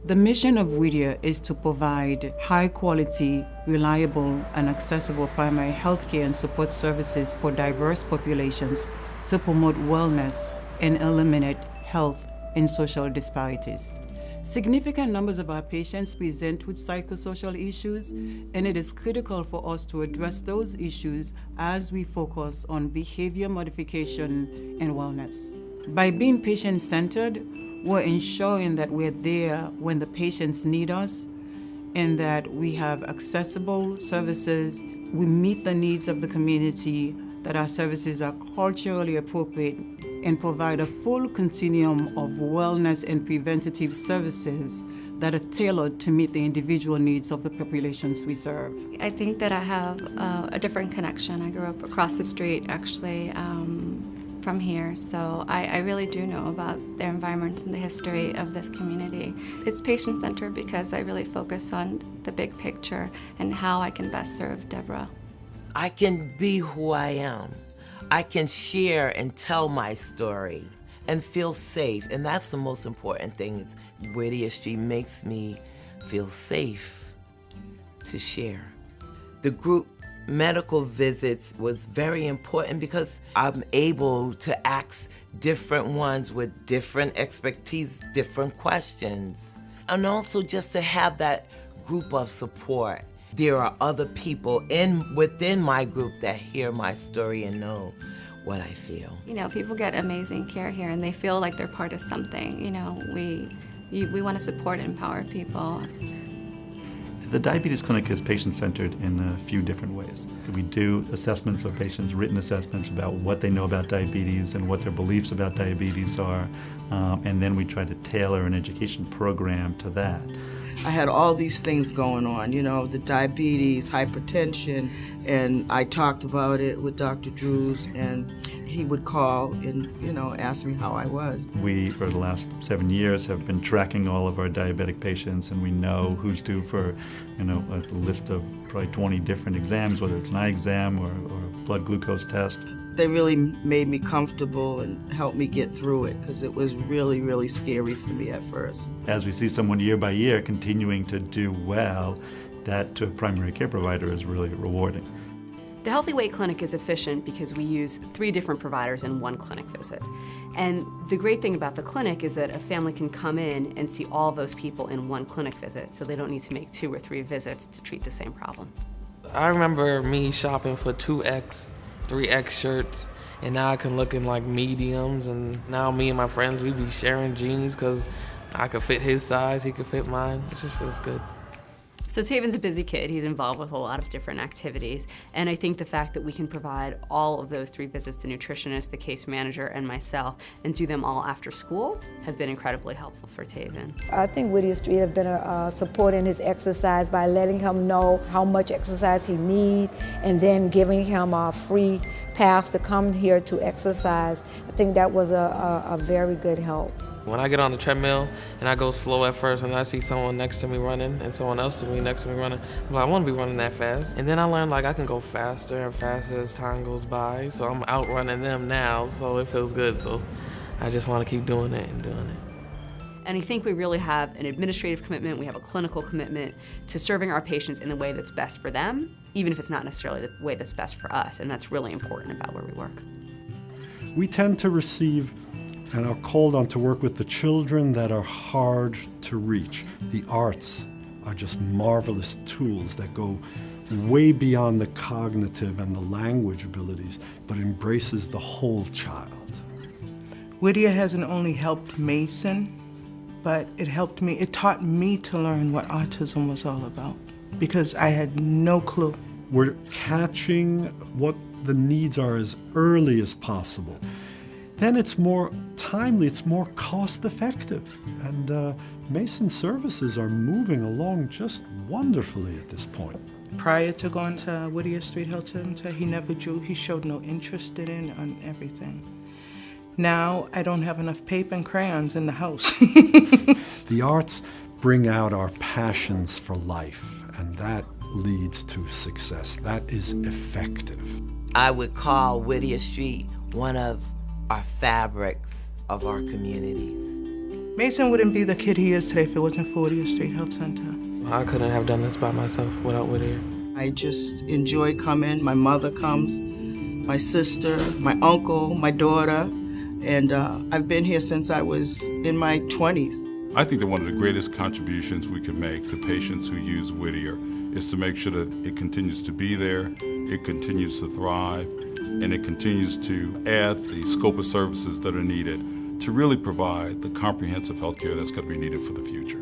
The mission of Whittier is to provide high-quality, reliable, and accessible primary health care and support services for diverse populations to promote wellness and eliminate health and social disparities. Significant numbers of our patients present with psychosocial issues, and it is critical for us to address those issues as we focus on behavior modification and wellness. By being patient-centered, we're ensuring that we're there when the patients need us and that we have accessible services, we meet the needs of the community, that our services are culturally appropriate and provide a full continuum of wellness and preventative services that are tailored to meet the individual needs of the populations we serve. I think that I have a different connection. I grew up across the street, actually, from here, so I really do know about their environments and the history of this community. It's patient-centered because I really focus on the big picture and how I can best serve Deborah. I can be who I am. I can share and tell my story and feel safe, and that's the most important thing. Is Whittier Street makes me feel safe to share. The group medical visits was very important because I'm able to ask different ones with different expertise, different questions. And also just to have that group of support. There are other people within my group that hear my story and know what I feel. You know, people get amazing care here and they feel like they're part of something. You know, we want to support and empower people. The diabetes clinic is patient-centered in a few different ways. We do assessments of patients, written assessments about what they know about diabetes and what their beliefs about diabetes are, and then we try to tailor an education program to that. I had all these things going on, you know, the diabetes, hypertension, and I talked about it with Dr. Drews, and he would call and, you know, ask me how I was. We, for the last 7 years, have been tracking all of our diabetic patients, and we know who's due for, you know, a list of probably 20 different exams, whether it's an eye exam or a blood glucose test. They really made me comfortable and helped me get through it because it was really, really scary for me at first. As we see someone year by year continuing to do well, that to a primary care provider is really rewarding. The Healthy Weight Clinic is efficient because we use 3 different providers in one clinic visit. And the great thing about the clinic is that a family can come in and see all those people in one clinic visit, so they don't need to make 2 or 3 visits to treat the same problem. I remember me shopping for 2X, 3X shirts, and now I can look in like mediums, and now me and my friends, we be sharing jeans because I could fit his size, he could fit mine. It just feels good. So Taven's a busy kid. He's involved with a lot of different activities, and I think the fact that we can provide all of those 3 visits, the nutritionist, the case manager, and myself, and do them all after school, have been incredibly helpful for Taven. I think Whittier Street has been supporting his exercise by letting him know how much exercise he needs, and then giving him a free pass to come here to exercise. I think that was a very good help. When I get on the treadmill and I go slow at first and I see someone next to me running and someone else next to me running, I'm like, I want to be running that fast. And then I learned like I can go faster and faster as time goes by, so I'm outrunning them now, so it feels good. So I just want to keep doing it and doing it. And I think we really have an administrative commitment, we have a clinical commitment to serving our patients in the way that's best for them, even if it's not necessarily the way that's best for us, and that's really important about where we work. We tend to receive and are called on to work with the children that are hard to reach. The arts are just marvelous tools that go way beyond the cognitive and the language abilities, but embraces the whole child. Whittier hasn't only helped Mason, but it taught me to learn what autism was all about, because I had no clue. We're catching what the needs are as early as possible. Then it's more timely, it's more cost-effective. And Mason services are moving along just wonderfully at this point. Prior to going to Whittier Street Health Center, he never drew. He showed no interest in it on everything. Now, I don't have enough paper and crayons in the house. The arts bring out our passions for life, and that leads to success. That is effective. I would call Whittier Street one of our fabrics of our communities. Mason wouldn't be the kid he is today if it wasn't for Whittier Street Health Center. I couldn't have done this by myself without Whittier. I just enjoy coming. My mother comes, my sister, my uncle, my daughter, and I've been here since I was in my 20s. I think that one of the greatest contributions we can make to patients who use Whittier is to make sure that it continues to be there, it continues to thrive, and it continues to add the scope of services that are needed to really provide the comprehensive health care that's going to be needed for the future.